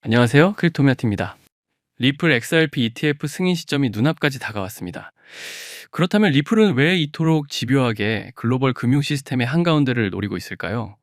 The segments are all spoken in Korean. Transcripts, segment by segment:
안녕하세요. 크립토메아티입니다. 리플 XRP ETF 승인 시점이 눈앞까지 다가왔습니다. 그렇다면 리플은 왜 이토록 집요하게 글로벌 금융 시스템의 한가운데를 노리고 있을까요?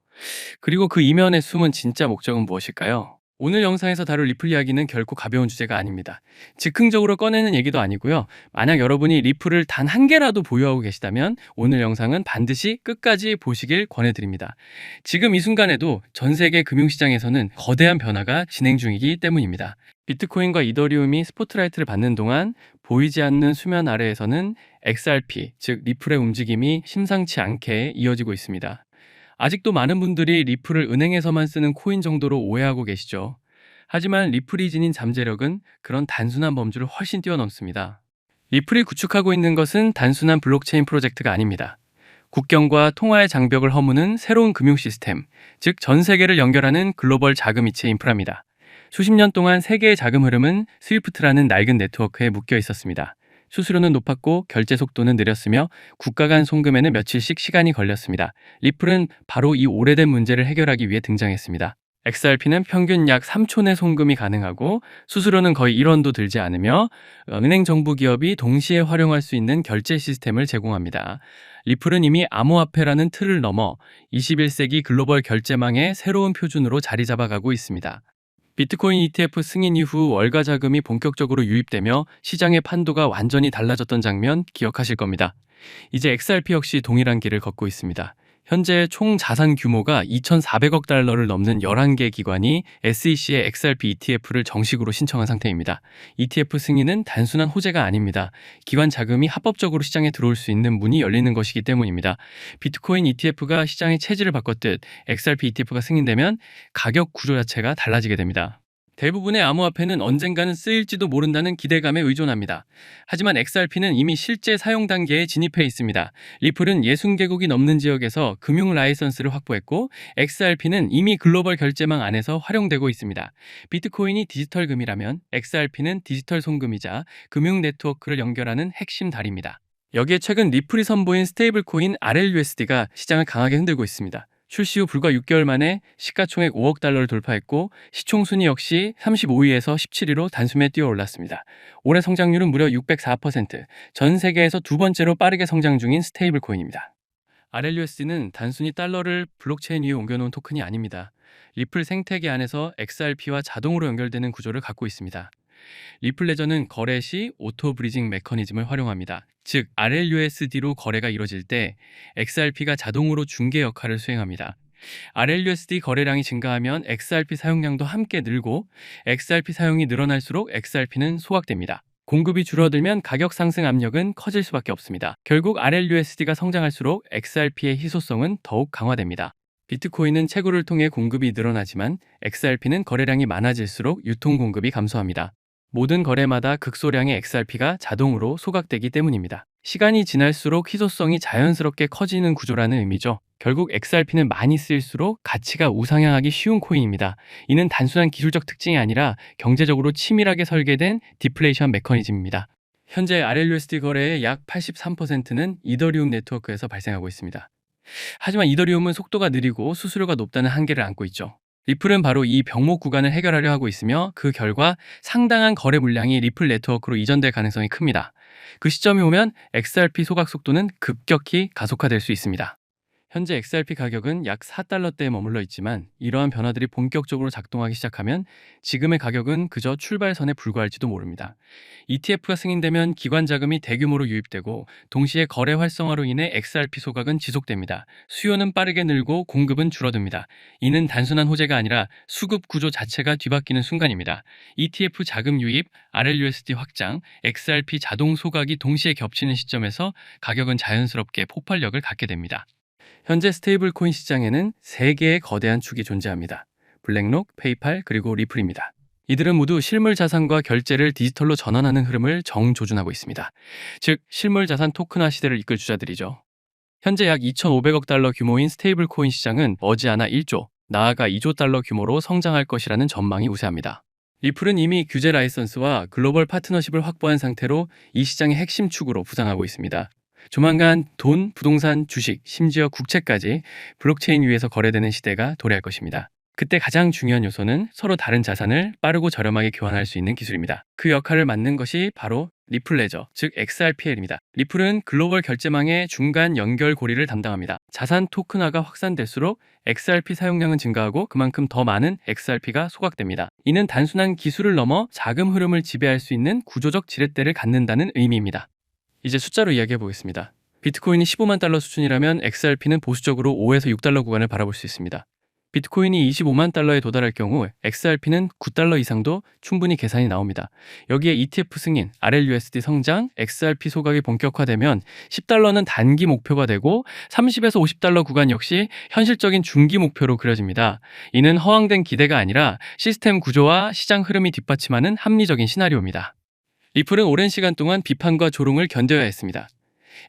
그리고 그 이면의 숨은 진짜 목적은 무엇일까요? 오늘 영상에서 다룰 리플 이야기는 결코 가벼운 주제가 아닙니다. 즉흥적으로 꺼내는 얘기도 아니고요. 만약 여러분이 리플을 단 한 개라도 보유하고 계시다면 오늘 영상은 반드시 끝까지 보시길 권해드립니다. 지금 이 순간에도 전 세계 금융시장에서는 거대한 변화가 진행 중이기 때문입니다. 비트코인과 이더리움이 스포트라이트를 받는 동안 보이지 않는 수면 아래에서는 XRP, 즉 리플의 움직임이 심상치 않게 이어지고 있습니다. 아직도 많은 분들이 리플을 은행에서만 쓰는 코인 정도로 오해하고 계시죠. 하지만 리플이 지닌 잠재력은 그런 단순한 범주를 훨씬 뛰어넘습니다. 리플이 구축하고 있는 것은 단순한 블록체인 프로젝트가 아닙니다. 국경과 통화의 장벽을 허무는 새로운 금융 시스템, 즉 전 세계를 연결하는 글로벌 자금 이체 인프라입니다. 수십 년 동안 세계의 자금 흐름은 스위프트라는 낡은 네트워크에 묶여 있었습니다. 수수료는 높았고 결제 속도는 느렸으며 국가 간 송금에는 며칠씩 시간이 걸렸습니다. 리플은 바로 이 오래된 문제를 해결하기 위해 등장했습니다. XRP는 평균 약 3초 내 송금이 가능하고 수수료는 거의 1원도 들지 않으며 은행 정부 기업이 동시에 활용할 수 있는 결제 시스템을 제공합니다. 리플은 이미 암호화폐라는 틀을 넘어 21세기 글로벌 결제망의 새로운 표준으로 자리 잡아가고 있습니다. 비트코인 ETF 승인 이후 월가 자금이 본격적으로 유입되며 시장의 판도가 완전히 달라졌던 장면 기억하실 겁니다. 이제 XRP 역시 동일한 길을 걷고 있습니다. 현재 총 자산 규모가 2,400억 달러를 넘는 11개 기관이 SEC의 XRP ETF를 정식으로 신청한 상태입니다. ETF 승인은 단순한 호재가 아닙니다. 기관 자금이 합법적으로 시장에 들어올 수 있는 문이 열리는 것이기 때문입니다. 비트코인 ETF가 시장의 체질을 바꿨듯 XRP ETF가 승인되면 가격 구조 자체가 달라지게 됩니다. 대부분의 암호화폐는 언젠가는 쓰일지도 모른다는 기대감에 의존합니다. 하지만 XRP는 이미 실제 사용 단계에 진입해 있습니다. 리플은 60개국이 넘는 지역에서 금융 라이선스를 확보했고 XRP는 이미 글로벌 결제망 안에서 활용되고 있습니다. 비트코인이 디지털 금이라면 XRP는 디지털 송금이자 금융 네트워크를 연결하는 핵심 다리입니다. 여기에 최근 리플이 선보인 스테이블 코인 RLUSD가 시장을 강하게 흔들고 있습니다. 출시 후 불과 6개월 만에 시가총액 5억 달러를 돌파했고 시총 순위 역시 35위에서 17위로 단숨에 뛰어올랐습니다. 올해 성장률은 무려 604%, 전 세계에서 두 번째로 빠르게 성장 중인 스테이블 코인입니다. RLUSD는 단순히 달러를 블록체인 위에 옮겨놓은 토큰이 아닙니다. 리플 생태계 안에서 XRP와 자동으로 연결되는 구조를 갖고 있습니다. 리플 레저는 거래 시 오토 브리징 메커니즘을 활용합니다. 즉 RLUSD로 거래가 이루어질 때 XRP가 자동으로 중개 역할을 수행합니다. RLUSD 거래량이 증가하면 XRP 사용량도 함께 늘고 XRP 사용이 늘어날수록 XRP는 소각됩니다. 공급이 줄어들면 가격 상승 압력은 커질 수밖에 없습니다. 결국 RLUSD가 성장할수록 XRP의 희소성은 더욱 강화됩니다. 비트코인은 채굴을 통해 공급이 늘어나지만 XRP는 거래량이 많아질수록 유통 공급이 감소합니다. 모든 거래마다 극소량의 XRP가 자동으로 소각되기 때문입니다. 시간이 지날수록 희소성이 자연스럽게 커지는 구조라는 의미죠. 결국 XRP는 많이 쓰일수록 가치가 우상향하기 쉬운 코인입니다. 이는 단순한 기술적 특징이 아니라 경제적으로 치밀하게 설계된 디플레이션 메커니즘입니다. 현재 RLUSD 거래의 약 83%는 이더리움 네트워크에서 발생하고 있습니다. 하지만 이더리움은 속도가 느리고 수수료가 높다는 한계를 안고 있죠. 리플은 바로 이 병목 구간을 해결하려 하고 있으며 그 결과 상당한 거래 물량이 리플 네트워크로 이전될 가능성이 큽니다. 그 시점이 오면 XRP 소각 속도는 급격히 가속화될 수 있습니다. 현재 XRP 가격은 약 4달러대에 머물러 있지만 이러한 변화들이 본격적으로 작동하기 시작하면 지금의 가격은 그저 출발선에 불과할지도 모릅니다. ETF가 승인되면 기관 자금이 대규모로 유입되고 동시에 거래 활성화로 인해 XRP 소각은 지속됩니다. 수요는 빠르게 늘고 공급은 줄어듭니다. 이는 단순한 호재가 아니라 수급 구조 자체가 뒤바뀌는 순간입니다. ETF 자금 유입, RLUSD 확장, XRP 자동 소각이 동시에 겹치는 시점에서 가격은 자연스럽게 폭발력을 갖게 됩니다. 현재 스테이블 코인 시장에는 3개의 거대한 축이 존재합니다. 블랙록, 페이팔, 그리고 리플입니다. 이들은 모두 실물 자산과 결제를 디지털로 전환하는 흐름을 정조준하고 있습니다. 즉, 실물 자산 토큰화 시대를 이끌 주자들이죠. 현재 약 2,500억 달러 규모인 스테이블 코인 시장은 머지않아 1조, 나아가 2조 달러 규모로 성장할 것이라는 전망이 우세합니다. 리플은 이미 규제 라이선스와 글로벌 파트너십을 확보한 상태로 이 시장의 핵심 축으로 부상하고 있습니다. 조만간 돈, 부동산, 주식, 심지어 국채까지 블록체인 위에서 거래되는 시대가 도래할 것입니다. 그때 가장 중요한 요소는 서로 다른 자산을 빠르고 저렴하게 교환할 수 있는 기술입니다. 그 역할을 맡는 것이 바로 리플 레저, 즉 XRPL입니다. 리플은 글로벌 결제망의 중간 연결 고리를 담당합니다. 자산 토큰화가 확산될수록 XRP 사용량은 증가하고 그만큼 더 많은 XRP가 소각됩니다. 이는 단순한 기술을 넘어 자금 흐름을 지배할 수 있는 구조적 지렛대를 갖는다는 의미입니다. 이제 숫자로 이야기해 보겠습니다. 비트코인이 15만 달러 수준이라면 XRP는 보수적으로 5에서 6달러 구간을 바라볼 수 있습니다. 비트코인이 25만 달러에 도달할 경우 XRP는 9달러 이상도 충분히 계산이 나옵니다. 여기에 ETF 승인, RLUSD 성장, XRP 소각이 본격화되면 10달러는 단기 목표가 되고 30에서 50달러 구간 역시 현실적인 중기 목표로 그려집니다. 이는 허황된 기대가 아니라 시스템 구조와 시장 흐름이 뒷받침하는 합리적인 시나리오입니다. 리플은 오랜 시간 동안 비판과 조롱을 견뎌야 했습니다.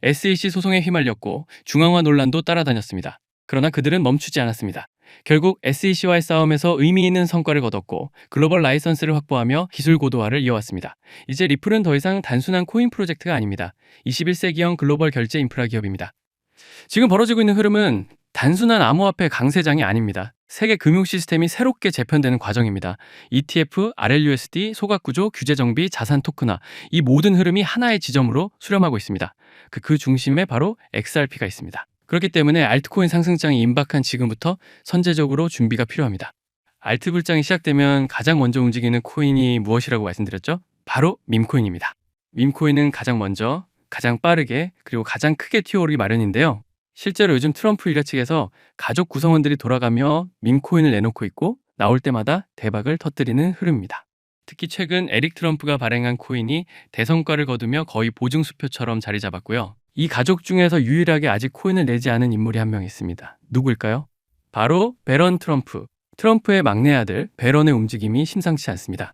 SEC 소송에 휘말렸고 중앙화 논란도 따라다녔습니다. 그러나 그들은 멈추지 않았습니다. 결국 SEC와의 싸움에서 의미 있는 성과를 거뒀고 글로벌 라이선스를 확보하며 기술 고도화를 이어왔습니다. 이제 리플은 더 이상 단순한 코인 프로젝트가 아닙니다. 21세기형 글로벌 결제 인프라 기업입니다. 지금 벌어지고 있는 흐름은 단순한 암호화폐 강세장이 아닙니다. 세계 금융 시스템이 새롭게 재편되는 과정입니다. ETF, RLUSD, 소각구조, 규제 정비, 자산 토큰화, 이 모든 흐름이 하나의 지점으로 수렴하고 있습니다. 그 중심에 바로 XRP가 있습니다. 그렇기 때문에 알트코인 상승장이 임박한 지금부터 선제적으로 준비가 필요합니다. 알트 불장이 시작되면 가장 먼저 움직이는 코인이 무엇이라고 말씀드렸죠? 바로 밈코인입니다. 밈코인은 가장 먼저, 가장 빠르게, 그리고 가장 크게 튀어오르기 마련인데요. 실제로 요즘 트럼프 일가 측에서 가족 구성원들이 돌아가며 밈코인을 내놓고 있고 나올 때마다 대박을 터뜨리는 흐름입니다. 특히 최근 에릭 트럼프가 발행한 코인이 대성과를 거두며 거의 보증수표처럼 자리 잡았고요. 이 가족 중에서 유일하게 아직 코인을 내지 않은 인물이 한 명 있습니다. 누구일까요? 바로 배런 트럼프. 트럼프의 막내 아들 배런의 움직임이 심상치 않습니다.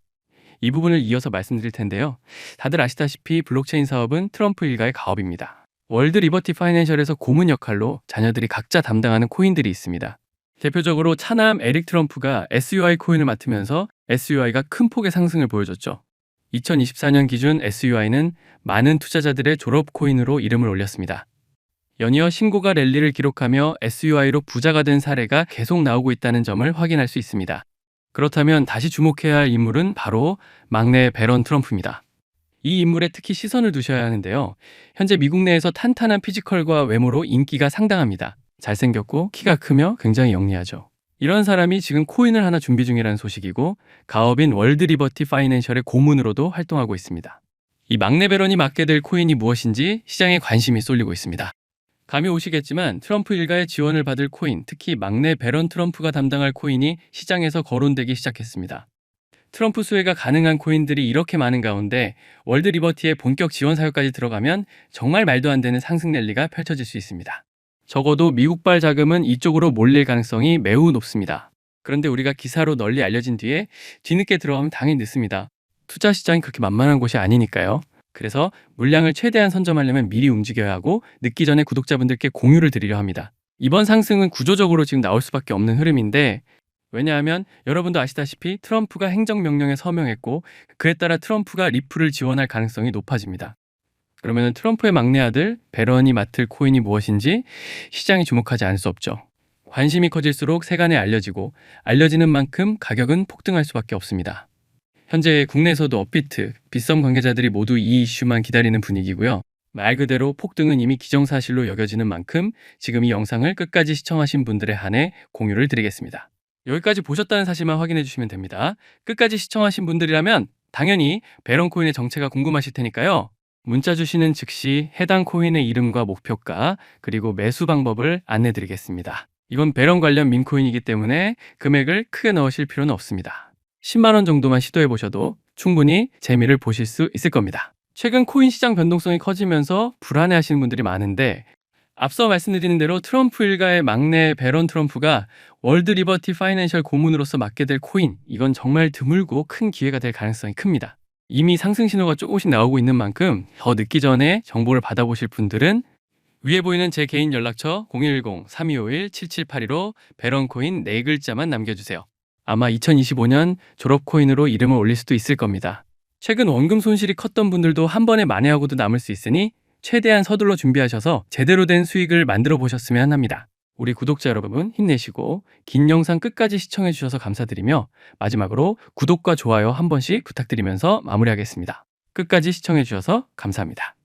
이 부분을 이어서 말씀드릴 텐데요. 다들 아시다시피 블록체인 사업은 트럼프 일가의 가업입니다. 월드 리버티 파이낸셜에서 고문 역할로 자녀들이 각자 담당하는 코인들이 있습니다. 대표적으로 차남 에릭 트럼프가 SUI 코인을 맡으면서 SUI가 큰 폭의 상승을 보여줬죠. 2024년 기준 SUI는 많은 투자자들의 졸업 코인으로 이름을 올렸습니다. 연이어 신고가 랠리를 기록하며 SUI로 부자가 된 사례가 계속 나오고 있다는 점을 확인할 수 있습니다. 그렇다면 다시 주목해야 할 인물은 바로 막내 배런 트럼프입니다. 이 인물에 특히 시선을 두셔야 하는데요. 현재 미국 내에서 탄탄한 피지컬과 외모로 인기가 상당합니다. 잘생겼고 키가 크며 굉장히 영리하죠. 이런 사람이 지금 코인을 하나 준비 중이라는 소식이고 가업인 월드 리버티 파이낸셜의 고문으로도 활동하고 있습니다. 이 막내 배런이 맡게 될 코인이 무엇인지 시장에 관심이 쏠리고 있습니다. 감이 오시겠지만 트럼프 일가의 지원을 받을 코인, 특히 막내 배런 트럼프가 담당할 코인이 시장에서 거론되기 시작했습니다. 트럼프 수혜가 가능한 코인들이 이렇게 많은 가운데 월드 리버티의 본격 지원 사역까지 들어가면 정말 말도 안 되는 상승 랠리가 펼쳐질 수 있습니다. 적어도 미국발 자금은 이쪽으로 몰릴 가능성이 매우 높습니다. 그런데 우리가 기사로 널리 알려진 뒤에 뒤늦게 들어가면 당연히 늦습니다. 투자 시장이 그렇게 만만한 곳이 아니니까요. 그래서 물량을 최대한 선점하려면 미리 움직여야 하고 늦기 전에 구독자분들께 공유를 드리려 합니다. 이번 상승은 구조적으로 지금 나올 수밖에 없는 흐름인데 왜냐하면 여러분도 아시다시피 트럼프가 행정명령에 서명했고 그에 따라 트럼프가 리플을 지원할 가능성이 높아집니다. 그러면 트럼프의 막내 아들 배런이 맡을 코인이 무엇인지 시장이 주목하지 않을 수 없죠. 관심이 커질수록 세간에 알려지고 알려지는 만큼 가격은 폭등할 수밖에 없습니다. 현재 국내에서도 업비트, 빗썸 관계자들이 모두 이 이슈만 기다리는 분위기고요. 말 그대로 폭등은 이미 기정사실로 여겨지는 만큼 지금 이 영상을 끝까지 시청하신 분들에 한해 공유를 드리겠습니다. 여기까지 보셨다는 사실만 확인해 주시면 됩니다. 끝까지 시청하신 분들이라면 당연히 배런 코인의 정체가 궁금하실 테니까요. 문자 주시는 즉시 해당 코인의 이름과 목표가 그리고 매수 방법을 안내 드리겠습니다. 이건 배런 관련 밈코인이기 때문에 금액을 크게 넣으실 필요는 없습니다. 10만 원 정도만 시도해 보셔도 충분히 재미를 보실 수 있을 겁니다. 최근 코인 시장 변동성이 커지면서 불안해 하시는 분들이 많은데 앞서 말씀드린 대로 트럼프 일가의 막내 배런 트럼프가 월드 리버티 파이낸셜 고문으로서 맡게 될 코인, 이건 정말 드물고 큰 기회가 될 가능성이 큽니다. 이미 상승 신호가 조금씩 나오고 있는 만큼 더 늦기 전에 정보를 받아보실 분들은 위에 보이는 제 개인 연락처 010-3251-7782로 배런코인 4글자만 남겨주세요. 아마 2025년 졸업코인으로 이름을 올릴 수도 있을 겁니다. 최근 원금 손실이 컸던 분들도 한 번에 만회하고도 남을 수 있으니 최대한 서둘러 준비하셔서 제대로 된 수익을 만들어 보셨으면 합니다. 우리 구독자 여러분 힘내시고 긴 영상 끝까지 시청해 주셔서 감사드리며 마지막으로 구독과 좋아요 한 번씩 부탁드리면서 마무리하겠습니다. 끝까지 시청해 주셔서 감사합니다.